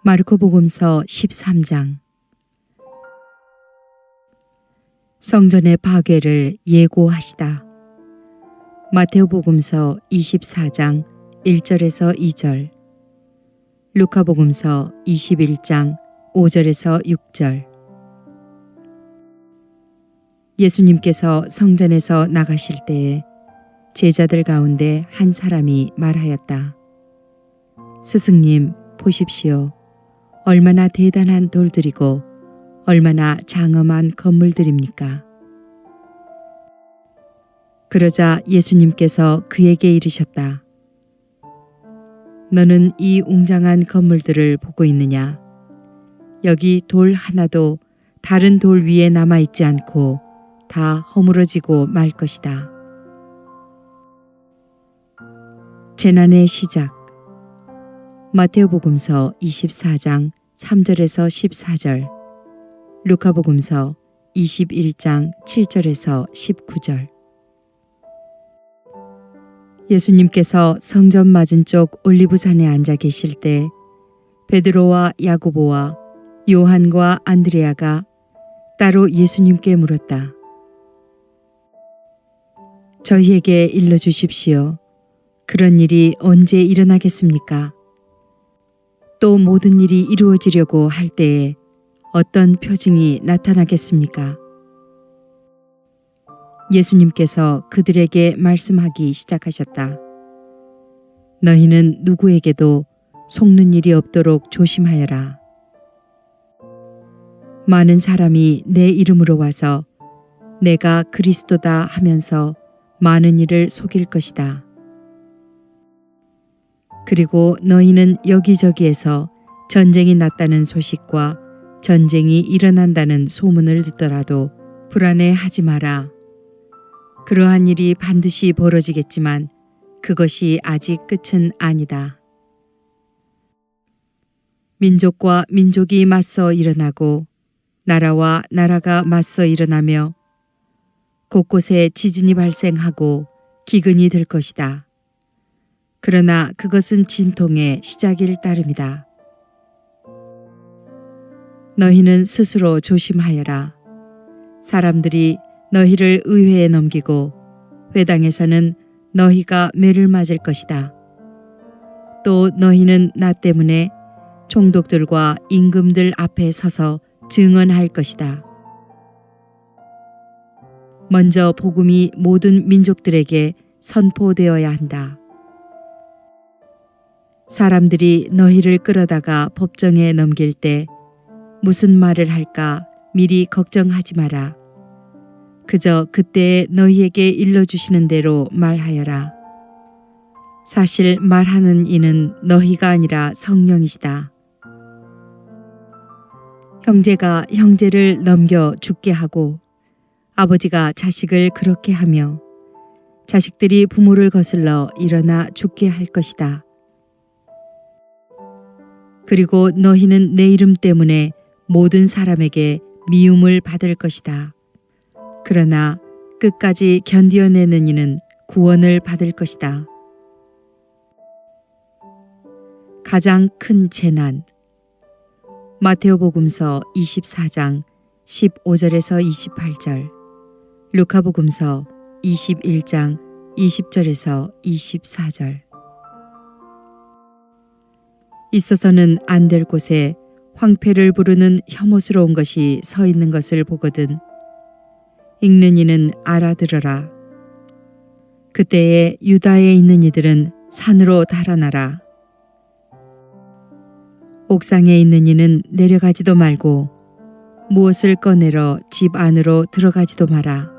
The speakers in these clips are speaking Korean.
마르코복음서 13장. 성전의 파괴를 예고하시다. 마테오복음서 24장 1절에서 2절, 루카복음서 21장 5절에서 6절. 예수님께서 성전에서 나가실 때에 제자들 가운데 한 사람이 말하였다. 스승님, 보십시오. 얼마나 대단한 돌들이고 얼마나 장엄한 건물들입니까? 그러자 예수님께서 그에게 이르셨다. 너는 이 웅장한 건물들을 보고 있느냐? 여기 돌 하나도 다른 돌 위에 남아있지 않고 다 허물어지고 말 것이다. 재난의 시작. 마테오복음서 24장 3절에서 14절, 루카복음서 21장 7절에서 19절. 예수님께서 성전 맞은쪽 올리브산에 앉아 계실 때 베드로와 야고보와 요한과 안드레아가 따로 예수님께 물었다. 저희에게 일러주십시오. 그런 일이 언제 일어나겠습니까? 또 모든 일이 이루어지려고 할 때에 어떤 표징이 나타나겠습니까? 예수님께서 그들에게 말씀하기 시작하셨다. 너희는 누구에게도 속는 일이 없도록 조심하여라. 많은 사람이 내 이름으로 와서 내가 그리스도다 하면서 많은 일을 속일 것이다. 그리고 너희는 여기저기에서 전쟁이 났다는 소식과 전쟁이 일어난다는 소문을 듣더라도 불안해하지 마라. 그러한 일이 반드시 벌어지겠지만 그것이 아직 끝은 아니다. 민족과 민족이 맞서 일어나고 나라와 나라가 맞서 일어나며 곳곳에 지진이 발생하고 기근이 들 것이다. 그러나 그것은 진통의 시작일 따름이다. 너희는 스스로 조심하여라. 사람들이 너희를 의회에 넘기고 회당에서는 너희가 매를 맞을 것이다. 또 너희는 나 때문에 총독들과 임금들 앞에 서서 증언할 것이다. 먼저 복음이 모든 민족들에게 선포되어야 한다. 사람들이 너희를 끌어다가 법정에 넘길 때 무슨 말을 할까 미리 걱정하지 마라. 그저 그때에 너희에게 일러주시는 대로 말하여라. 사실 말하는 이는 너희가 아니라 성령이시다. 형제가 형제를 넘겨 죽게 하고 아버지가 자식을 그렇게 하며 자식들이 부모를 거슬러 일어나 죽게 할 것이다. 그리고 너희는 내 이름 때문에 모든 사람에게 미움을 받을 것이다. 그러나 끝까지 견디어내는 이는 구원을 받을 것이다. 가장 큰 재난. 마테오복음서 24장 15절에서 28절, 루카복음서 21장 20절에서 24절. 있어서는 안 될 곳에 황폐를 부르는 혐오스러운 것이 서 있는 것을 보거든 읽는 이는 알아들어라. 그때에 유다에 있는 이들은 산으로 달아나라. 옥상에 있는 이는 내려가지도 말고 무엇을 꺼내러 집 안으로 들어가지도 마라.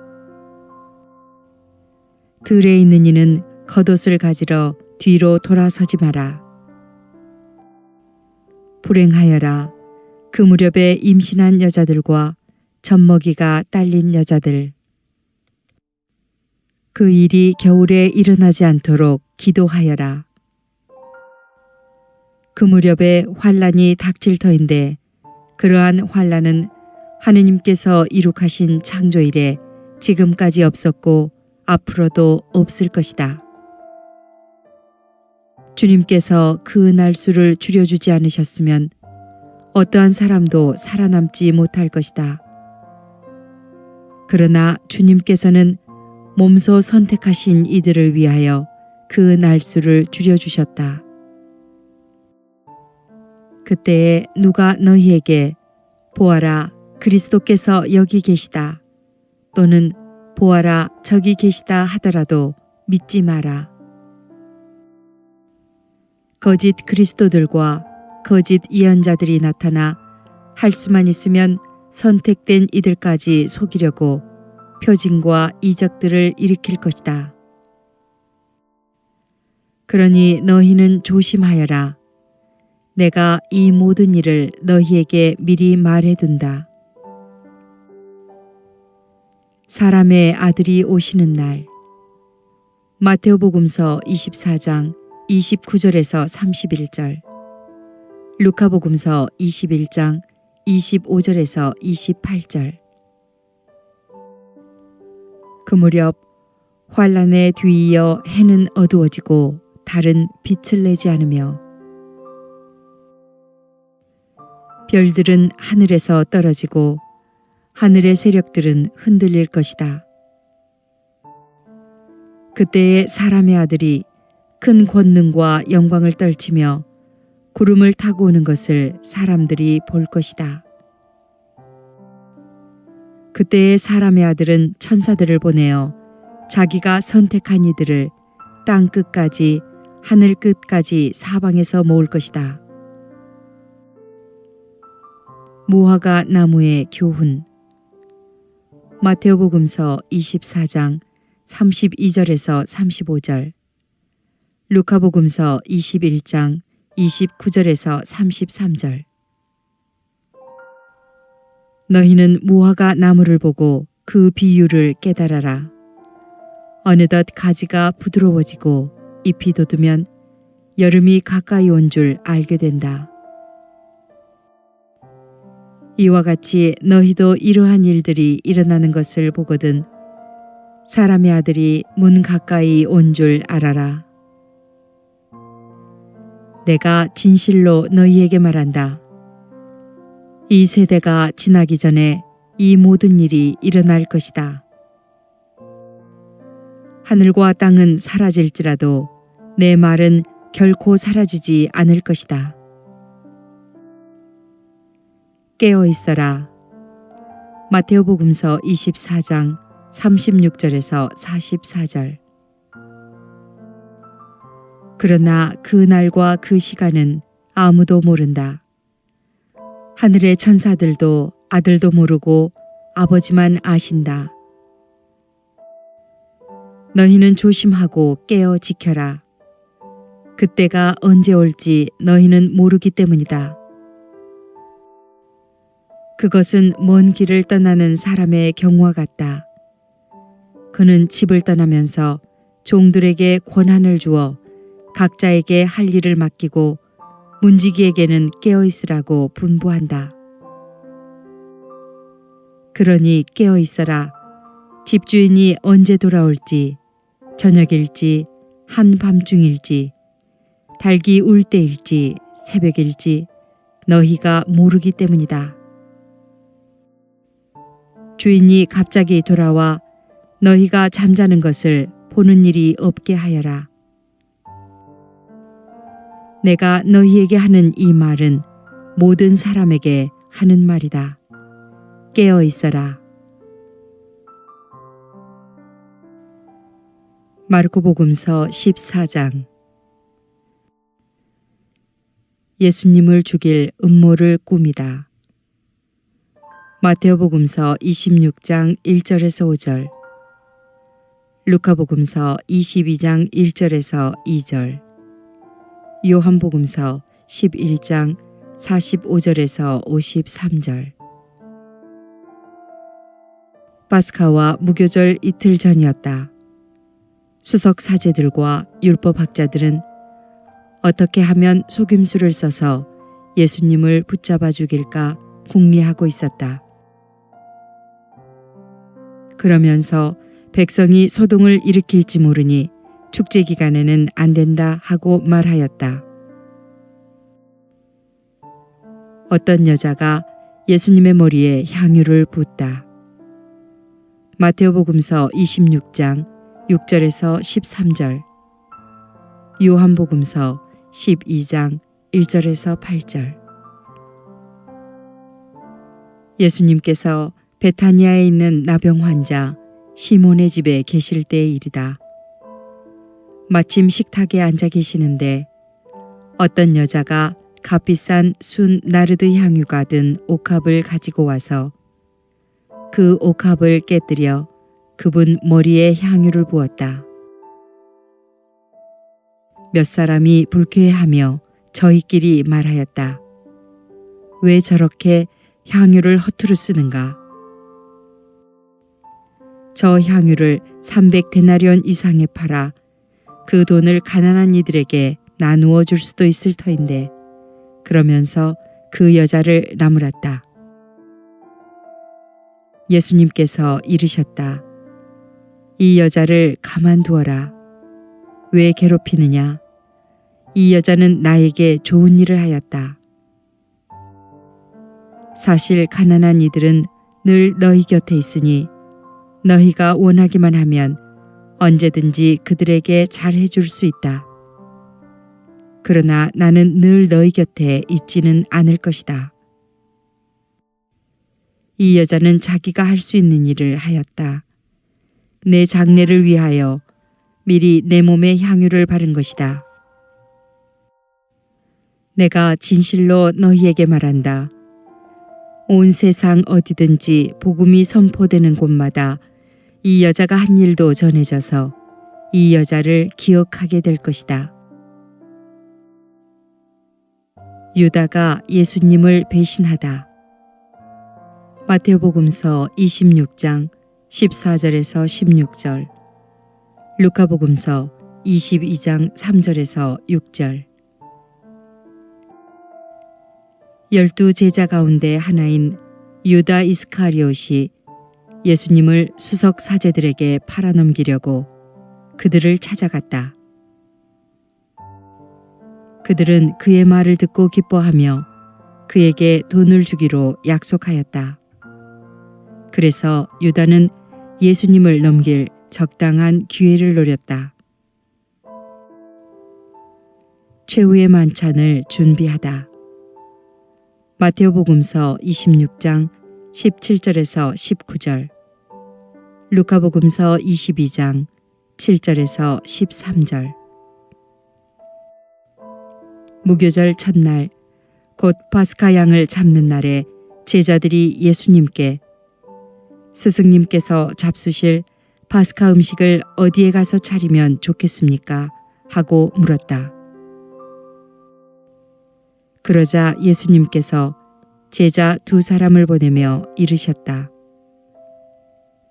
들에 있는 이는 겉옷을 가지러 뒤로 돌아서지 마라. 불행하여라. 그 무렵에 임신한 여자들과 젖먹이가 딸린 여자들. 그 일이 겨울에 일어나지 않도록 기도하여라. 그 무렵에 환란이 닥칠 터인데 그러한 환란은 하느님께서 이룩하신 창조 이래 지금까지 없었고 앞으로도 없을 것이다. 주님께서 그 날수를 줄여주지 않으셨으면 어떠한 사람도 살아남지 못할 것이다. 그러나 주님께서는 몸소 선택하신 이들을 위하여 그 날수를 줄여주셨다. 그때에 누가 너희에게 보아라, 그리스도께서 여기 계시다, 또는 보아라, 저기 계시다 하더라도 믿지 마라. 거짓 그리스도들과 거짓 예언자들이 나타나 할 수만 있으면 선택된 이들까지 속이려고 표징과 이적들을 일으킬 것이다. 그러니 너희는 조심하여라. 내가 이 모든 일을 너희에게 미리 말해둔다. 사람의 아들이 오시는 날. 마테오복음서 24장 29절에서 31절, 루카복음서 21장 25절에서 28절. 그 무렵 환란에 뒤이어 해는 어두워지고 달은 빛을 내지 않으며 별들은 하늘에서 떨어지고 하늘의 세력들은 흔들릴 것이다. 그때에 사람의 아들이 큰 권능과 영광을 떨치며 구름을 타고 오는 것을 사람들이 볼 것이다. 그때에 사람의 아들은 천사들을 보내어 자기가 선택한 이들을 땅 끝까지 하늘 끝까지 사방에서 모을 것이다. 무화과 나무의 교훈. 마테오복음서 24장 32절에서 35절, 루카복음서 21장 29절에서 33절. 너희는 무화과 나무를 보고 그 비유를 깨달아라. 어느덧 가지가 부드러워지고 잎이 돋으면 여름이 가까이 온 줄 알게 된다. 이와 같이 너희도 이러한 일들이 일어나는 것을 보거든 사람의 아들이 문 가까이 온 줄 알아라. 내가 진실로 너희에게 말한다. 이 세대가 지나기 전에 이 모든 일이 일어날 것이다. 하늘과 땅은 사라질지라도 내 말은 결코 사라지지 않을 것이다. 깨어 있어라. 마테오복음서 24장 36절에서 44절. 그러나 그 날과 그 시간은 아무도 모른다. 하늘의 천사들도 아들도 모르고 아버지만 아신다. 너희는 조심하고 깨어 지켜라. 그때가 언제 올지 너희는 모르기 때문이다. 그것은 먼 길을 떠나는 사람의 경우와 같다. 그는 집을 떠나면서 종들에게 권한을 주어 각자에게 할 일을 맡기고 문지기에게는 깨어 있으라고 분부한다. 그러니 깨어 있어라. 집주인이 언제 돌아올지, 저녁일지, 한밤중일지, 닭이 울 때일지, 새벽일지 너희가 모르기 때문이다. 주인이 갑자기 돌아와 너희가 잠자는 것을 보는 일이 없게 하여라. 내가 너희에게 하는 이 말은 모든 사람에게 하는 말이다. 깨어 있어라. 마르코복음서 14장. 예수님을 죽일 음모를 꾸미다. 마테오복음서 26장 1절에서 5절, 루카복음서 22장 1절에서 2절, 요한복음서 11장 45절에서 53절. 파스카와 무교절 이틀 전이었다. 수석 사제들과 율법학자들은 어떻게 하면 속임수를 써서 예수님을 붙잡아 죽일까 궁리하고 있었다. 그러면서 백성이 소동을 일으킬지 모르니 축제 기간에는 안 된다 하고 말하였다. 어떤 여자가 예수님의 머리에 향유를 붓다. 마테오복음서 26장 6절에서 13절, 요한복음서 12장 1절에서 8절. 예수님께서 베타니아에 있는 나병 환자 시몬의 집에 계실 때의 일이다. 마침 식탁에 앉아 계시는데 어떤 여자가 값비싼 순 나르드 향유가 든 옥합을 가지고 와서 그 옥합을 깨뜨려 그분 머리에 향유를 부었다. 몇 사람이 불쾌해하며 저희끼리 말하였다. 왜 저렇게 향유를 허투루 쓰는가? 저 향유를 300데나리온 이상에 팔아 그 돈을 가난한 이들에게 나누어 줄 수도 있을 터인데, 그러면서 그 여자를 나무랐다. 예수님께서 이르셨다. 이 여자를 가만두어라. 왜 괴롭히느냐? 이 여자는 나에게 좋은 일을 하였다. 사실 가난한 이들은 늘 너희 곁에 있으니 너희가 원하기만 하면 언제든지 그들에게 잘해 줄 수 있다. 그러나 나는 늘 너희 곁에 있지는 않을 것이다. 이 여자는 자기가 할 수 있는 일을 하였다. 내 장례를 위하여 미리 내 몸에 향유를 바른 것이다. 내가 진실로 너희에게 말한다. 온 세상 어디든지 복음이 선포되는 곳마다 이 여자가 한 일도 전해져서 이 여자를 기억하게 될 것이다. 유다가 예수님을 배신하다. 마테오복음서 26장 14절에서 16절, 루카복음서 22장 3절에서 6절. 12 제자 가운데 하나인 유다 이스카리옷이 예수님을 수석 사제들에게 팔아넘기려고 그들을 찾아갔다. 그들은 그의 말을 듣고 기뻐하며 그에게 돈을 주기로 약속하였다. 그래서 유다는 예수님을 넘길 적당한 기회를 노렸다. 최후의 만찬을 준비하다. 마테오복음서 26장 17절에서 19절, 루카복음서 22장 7절에서 13절. 무교절 첫날, 곧 파스카 양을 잡는 날에 제자들이 예수님께 스승님께서 잡수실 파스카 음식을 어디에 가서 차리면 좋겠습니까? 하고 물었다. 그러자 예수님께서 제자 2사람을 보내며 이르셨다.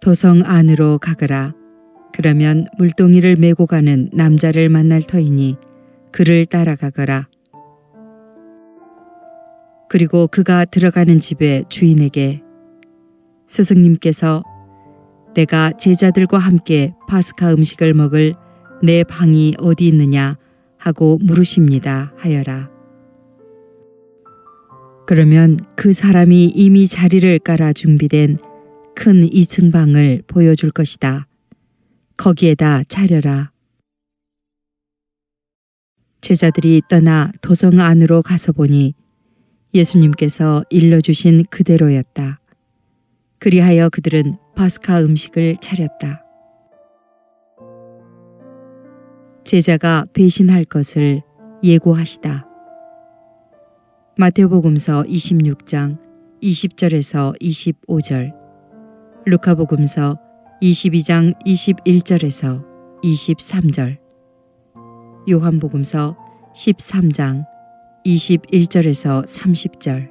도성 안으로 가거라. 그러면 물동이를 메고 가는 남자를 만날 터이니 그를 따라가거라. 그리고 그가 들어가는 집의 주인에게 스승님께서 내가 제자들과 함께 파스카 음식을 먹을 내 방이 어디 있느냐 하고 물으십니다 하여라. 그러면 그 사람이 이미 자리를 깔아 준비된 큰 2층 방을 보여줄 것이다. 거기에다 차려라. 제자들이 떠나 도성 안으로 가서 보니 예수님께서 일러주신 그대로였다. 그리하여 그들은 파스카 음식을 차렸다. 제자가 배신할 것을 예고하시다. 마테오복음서 26장 20절에서 25절, 루카복음서 22장 21절에서 23절, 요한복음서 13장 21절에서 30절.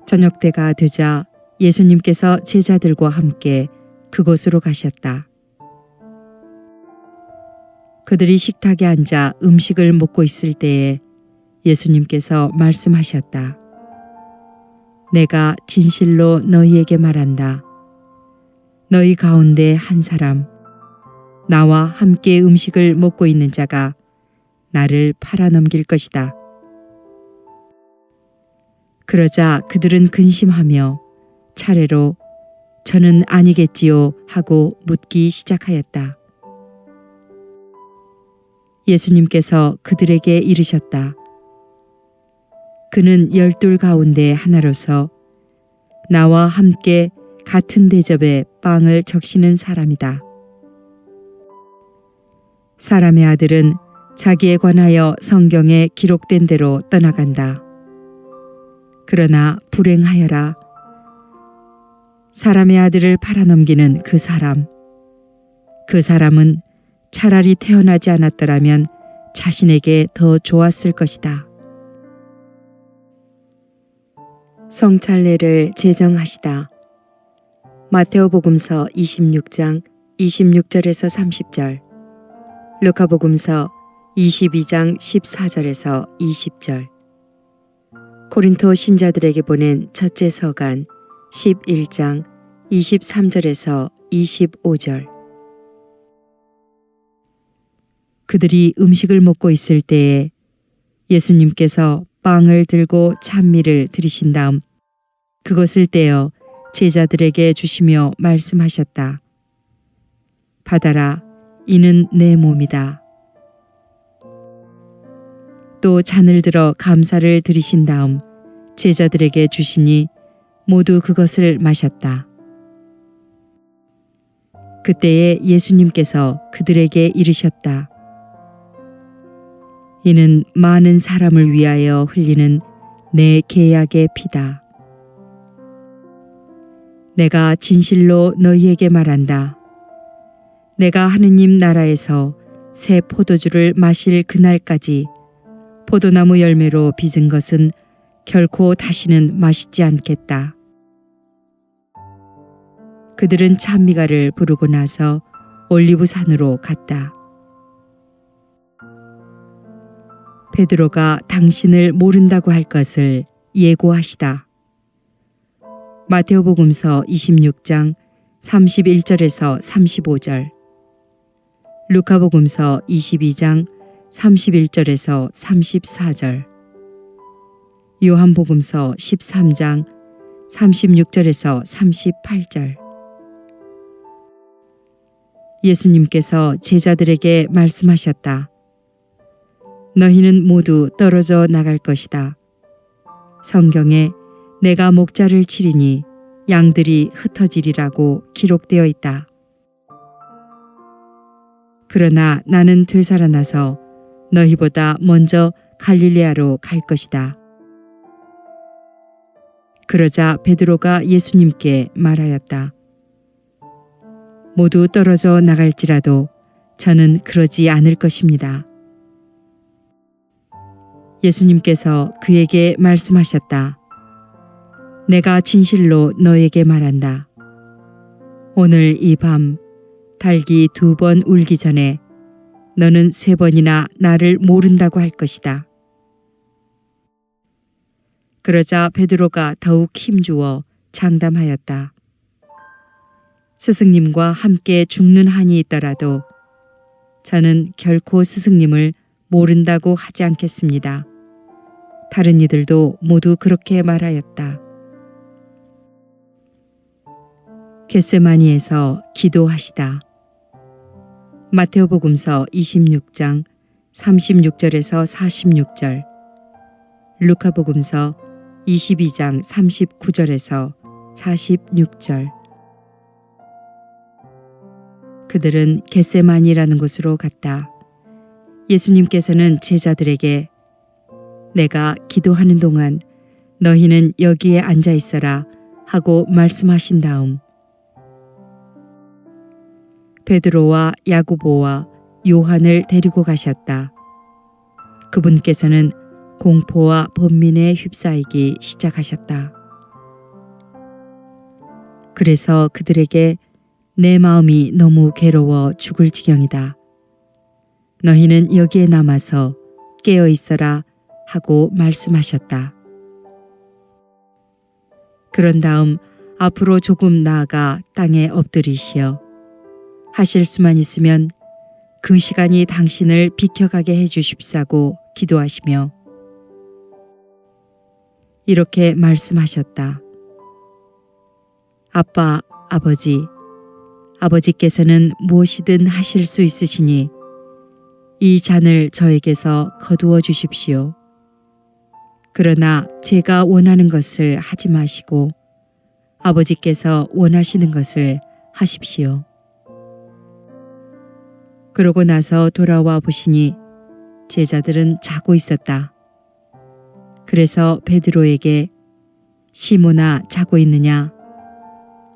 저녁 때가 되자 예수님께서 제자들과 함께 그곳으로 가셨다. 그들이 식탁에 앉아 음식을 먹고 있을 때에 예수님께서 말씀하셨다. 내가 진실로 너희에게 말한다. 너희 가운데 한 사람, 나와 함께 음식을 먹고 있는 자가 나를 팔아넘길 것이다. 그러자 그들은 근심하며 차례로 저는 아니겠지요 하고 묻기 시작하였다. 예수님께서 그들에게 이르셨다. 그는 12 가운데 하나로서 나와 함께 같은 대접에 빵을 적시는 사람이다. 사람의 아들은 자기에 관하여 성경에 기록된 대로 떠나간다. 그러나 불행하여라. 사람의 아들을 팔아넘기는 그 사람은 차라리 태어나지 않았더라면 자신에게 더 좋았을 것이다. 성찬례를 제정하시다. 마테오복음서 26장 26절에서 30절, 루카복음서 22장 14절에서 20절, 고린토 신자들에게 보낸 첫째 서간 11장 23절에서 25절. 그들이 음식을 먹고 있을 때에 예수님께서 빵을 들고 찬미를 드리신 다음 그것을 떼어 제자들에게 주시며 말씀하셨다. 받아라, 이는 내 몸이다. 또 잔을 들어 감사를 드리신 다음 제자들에게 주시니 모두 그것을 마셨다. 그때에 예수님께서 그들에게 이르셨다. 이는 많은 사람을 위하여 흘리는 내 계약의 피다. 내가 진실로 너희에게 말한다. 내가 하느님 나라에서 새 포도주를 마실 그날까지 포도나무 열매로 빚은 것은 결코 다시는 마시지 않겠다. 그들은 찬미가를 부르고 나서 올리브산으로 갔다. 베드로가 당신을 모른다고 할 것을 예고하시다. 마테오복음서 26장 31절에서 35절, 루카복음서 22장 31절에서 34절, 요한복음서 13장 36절에서 38절. 예수님께서 제자들에게 말씀하셨다. 너희는 모두 떨어져 나갈 것이다. 성경에 내가 목자를 치리니 양들이 흩어지리라고 기록되어 있다. 그러나 나는 되살아나서 너희보다 먼저 갈릴레아로 갈 것이다. 그러자 베드로가 예수님께 말하였다. 모두 떨어져 나갈지라도 저는 그러지 않을 것입니다. 예수님께서 그에게 말씀하셨다. 내가 진실로 너에게 말한다. 오늘 이 밤 닭이 2번 울기 전에 너는 3번이나 나를 모른다고 할 것이다. 그러자 베드로가 더욱 힘주어 장담하였다. 스승님과 함께 죽는 한이 있더라도 저는 결코 스승님을 모른다고 하지 않겠습니다. 다른 이들도 모두 그렇게 말하였다. 겟세마니에서 기도하시다. 마테오복음서 26장 36절에서 46절, 루카복음서 22장 39절에서 46절. 그들은 겟세마니라는 곳으로 갔다. 예수님께서는 제자들에게 내가 기도하는 동안 너희는 여기에 앉아 있어라 하고 말씀하신 다음 베드로와 야고보와 요한을 데리고 가셨다. 그분께서는 공포와 번민에 휩싸이기 시작하셨다. 그래서 그들에게 내 마음이 너무 괴로워 죽을 지경이다. 너희는 여기에 남아서 깨어 있어라 하고 말씀하셨다. 그런 다음 앞으로 조금 나아가 땅에 엎드리시어 하실 수만 있으면 그 시간이 당신을 비켜가게 해 주십사고 기도하시며 이렇게 말씀하셨다. 아빠, 아버지, 아버지께서는 무엇이든 하실 수 있으시니 이 잔을 저에게서 거두어 주십시오. 그러나 제가 원하는 것을 하지 마시고 아버지께서 원하시는 것을 하십시오. 그러고 나서 돌아와 보시니 제자들은 자고 있었다. 그래서 베드로에게 시몬아, 자고 있느냐?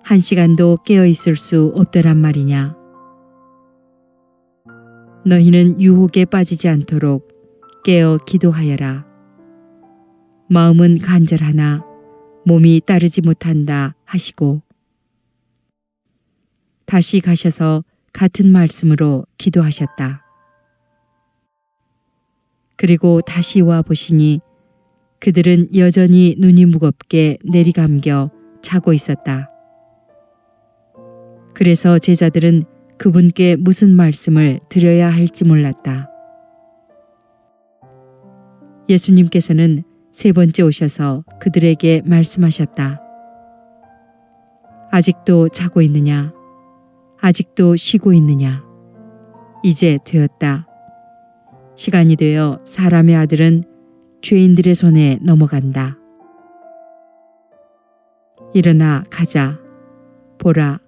1시간도 깨어 있을 수 없더란 말이냐? 너희는 유혹에 빠지지 않도록 깨어 기도하여라. 마음은 간절하나 몸이 따르지 못한다 하시고 다시 가셔서 같은 말씀으로 기도하셨다. 그리고 다시 와 보시니 그들은 여전히 눈이 무겁게 내리감겨 자고 있었다. 그래서 제자들은 그분께 무슨 말씀을 드려야 할지 몰랐다. 예수님께서는 3번째 오셔서 그들에게 말씀하셨다. 아직도 자고 있느냐? 아직도 쉬고 있느냐? 이제 되었다. 시간이 되어 사람의 아들은 죄인들의 손에 넘어간다. 일어나 가자. 보라,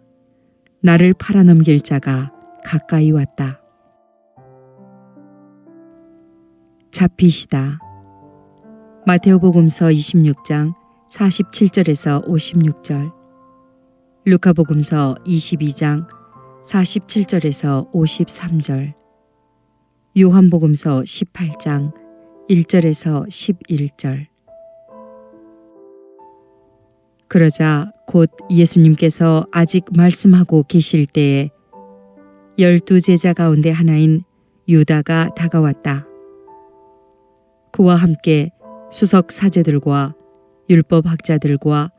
나를 팔아넘길 자가 가까이 왔다. 잡히시다. 마테오복음서 26장 47절에서 56절, 루카복음서 22장 47절에서 53절, 요한복음서 18장 1절에서 11절. 그러자 곧 예수님께서 아직 말씀하고 계실 때에 12제자 가운데 하나인 유다가 다가왔다. 그와 함께 수석 사제들과 율법학자들과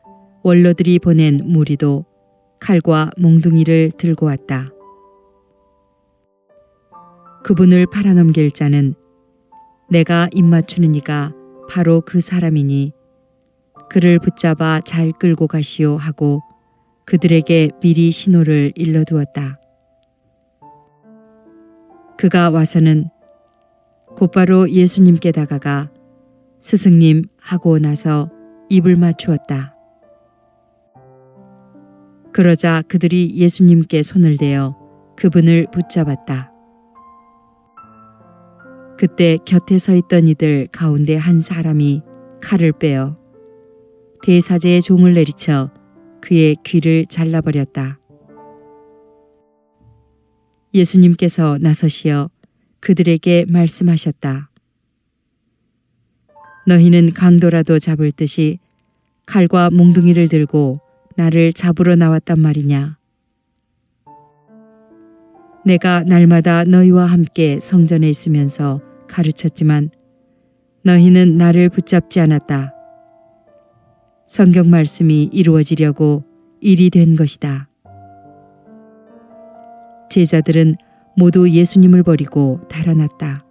원로들이 보낸 무리도 칼과 몽둥이를 들고 왔다. 그분을 팔아넘길 자는 내가 입맞추는 이가 바로 그 사람이니 그를 붙잡아 잘 끌고 가시오 하고 그들에게 미리 신호를 일러두었다. 그가 와서는 곧바로 예수님께 다가가 스승님 하고 나서 입을 맞추었다. 그러자 그들이 예수님께 손을 대어 그분을 붙잡았다. 그때 곁에 서 있던 이들 가운데 한 사람이 칼을 빼어 대사제의 종을 내리쳐 그의 귀를 잘라버렸다. 예수님께서 나서시어 그들에게 말씀하셨다. 너희는 강도라도 잡을 듯이 칼과 몽둥이를 들고 나를 잡으러 나왔단 말이냐? 내가 날마다 너희와 함께 성전에 있으면서 가르쳤지만 너희는 나를 붙잡지 않았다. 성경 말씀이 이루어지려고 일이 된 것이다. 제자들은 모두 예수님을 버리고 달아났다.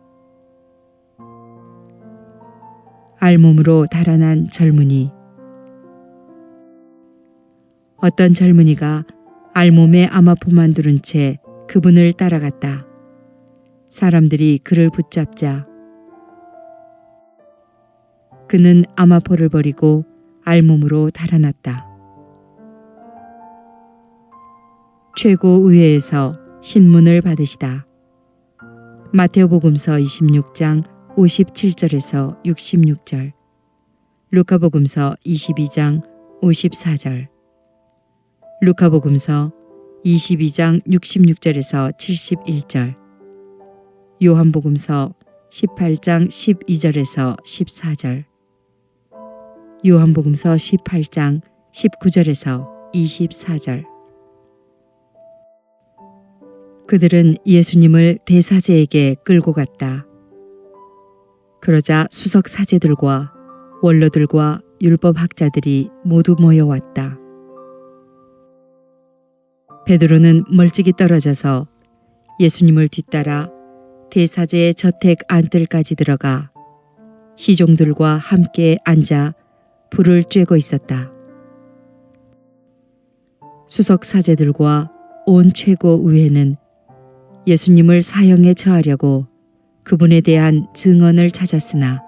알몸으로 달아난 젊은이. 어떤 젊은이가 알몸에 아마포만 두른 채 그분을 따라갔다. 사람들이 그를 붙잡자 그는 아마포를 버리고 알몸으로 달아났다. 최고의회에서 신문을 받으시다. 마테오복음서 26장 57절에서 66절, 루카복음서 22장 54절, 루카복음서 22장 66절에서 71절, 요한복음서 18장 12절에서 14절, 요한복음서 18장 19절에서 24절. 그들은 예수님을 대사제에게 끌고 갔다. 그러자 수석 사제들과 원로들과 율법학자들이 모두 모여왔다. 베드로는 멀찍이 떨어져서 예수님을 뒤따라 대사제의 저택 안뜰까지 들어가 시종들과 함께 앉아 불을 쬐고 있었다. 수석 사제들과 온 최고 의회는 예수님을 사형에 처하려고 그분에 대한 증언을 찾았으나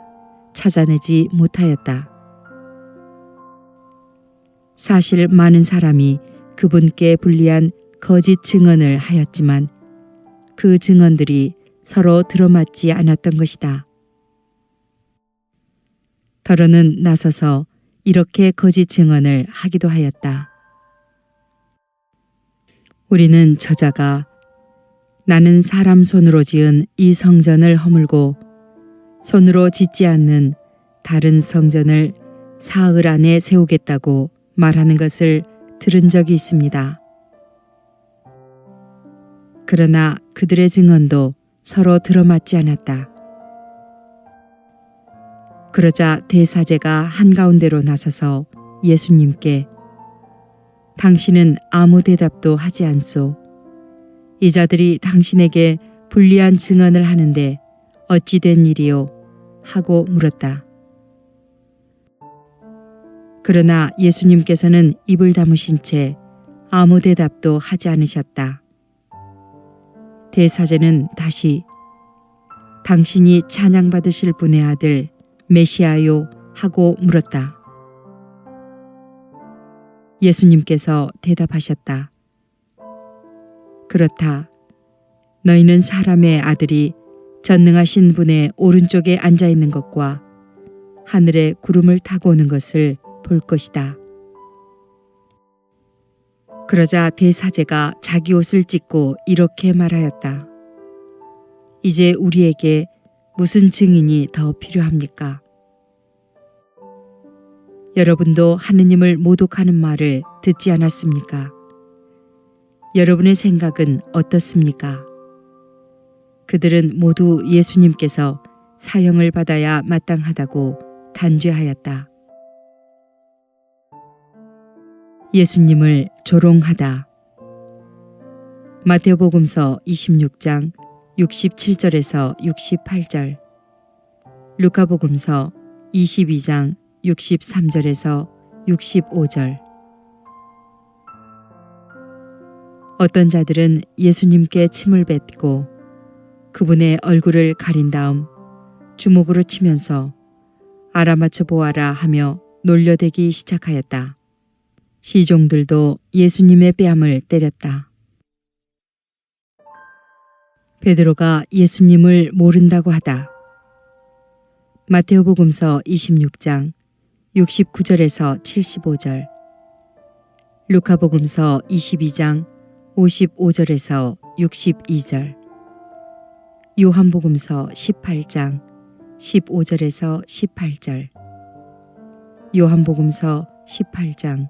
찾아내지 못하였다. 사실 많은 사람이 그분께 불리한 거짓 증언을 하였지만 그 증언들이 서로 들어맞지 않았던 것이다. 더러는 나서서 이렇게 거짓 증언을 하기도 하였다. 우리는 저자가 나는 사람 손으로 지은 이 성전을 허물고 손으로 짓지 않는 다른 성전을 사흘 안에 세우겠다고 말하는 것을 들은 적이 있습니다. 그러나 그들의 증언도 서로 들어맞지 않았다. 그러자 대사제가 한가운데로 나서서 예수님께 당신은 아무 대답도 하지 않소. 이 자들이 당신에게 불리한 증언을 하는데 어찌 된 일이요? 하고 물었다. 그러나 예수님께서는 입을 다무신 채 아무 대답도 하지 않으셨다. 대사제는 다시 당신이 찬양받으실 분의 아들 메시아요? 하고 물었다. 예수님께서 대답하셨다. 그렇다. 너희는 사람의 아들이 전능하신 분의 오른쪽에 앉아 있는 것과 하늘에 구름을 타고 오는 것을 볼 것이다. 그러자 대사제가 자기 옷을 찢고 이렇게 말하였다. 이제 우리에게 무슨 증인이 더 필요합니까? 여러분도 하느님을 모독하는 말을 듣지 않았습니까? 여러분의 생각은 어떻습니까? 그들은 모두 예수님께서 사형을 받아야 마땅하다고 단죄하였다. 예수님을 조롱하다. 마태복음서 26장 67절에서 68절, 루카복음서 22장 63절에서 65절. 어떤 자들은 예수님께 침을 뱉고 그분의 얼굴을 가린 다음 주먹으로 치면서 알아맞혀 보아라 하며 놀려대기 시작하였다. 시종들도 예수님의 뺨을 때렸다. 베드로가 예수님을 모른다고 하다. 마테오복음서 26장 69절에서 75절, 루카복음서 22장 55절에서 62절, 요한복음서 18장 15절에서 18절, 요한복음서 18장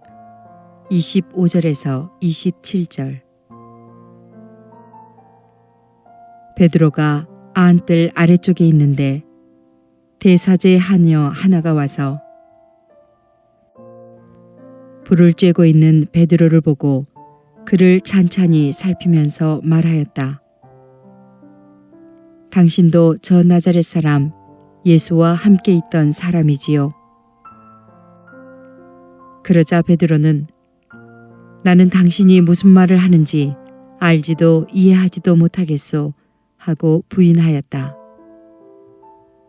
25절에서 27절. 베드로가 안뜰 아래쪽에 있는데 대사제 하녀 하나가 와서 불을 쬐고 있는 베드로를 보고 그를 찬찬히 살피면서 말하였다. 당신도 저 나자렛 사람 예수와 함께 있던 사람이지요. 그러자 베드로는 나는 당신이 무슨 말을 하는지 알지도 이해하지도 못하겠소 하고 부인하였다.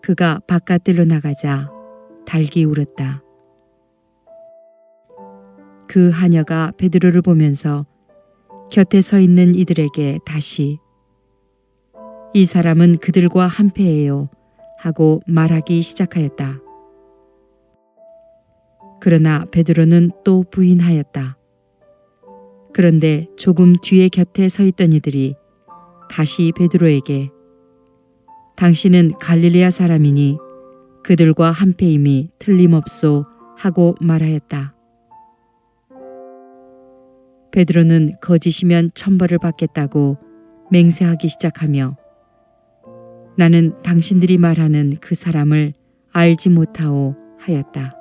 그가 바깥들로 나가자 닭이 울었다. 그 하녀가 베드로를 보면서 곁에 서 있는 이들에게 다시 이 사람은 그들과 한패예요 하고 말하기 시작하였다. 그러나 베드로는 또 부인하였다. 그런데 조금 뒤에 곁에 서 있던 이들이 다시 베드로에게 당신은 갈릴레아 사람이니 그들과 한패임이 틀림없소 하고 말하였다. 베드로는 거짓이면 천벌을 받겠다고 맹세하기 시작하며 나는 당신들이 말하는 그 사람을 알지 못하오 하였다.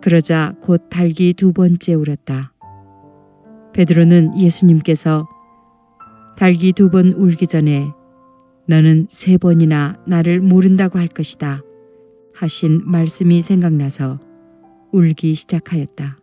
그러자 곧 닭이 두 번째 울었다. 베드로는 예수님께서 닭이 두 번 울기 전에 너는 세 번이나 나를 모른다고 할 것이다 하신 말씀이 생각나서 울기 시작하였다.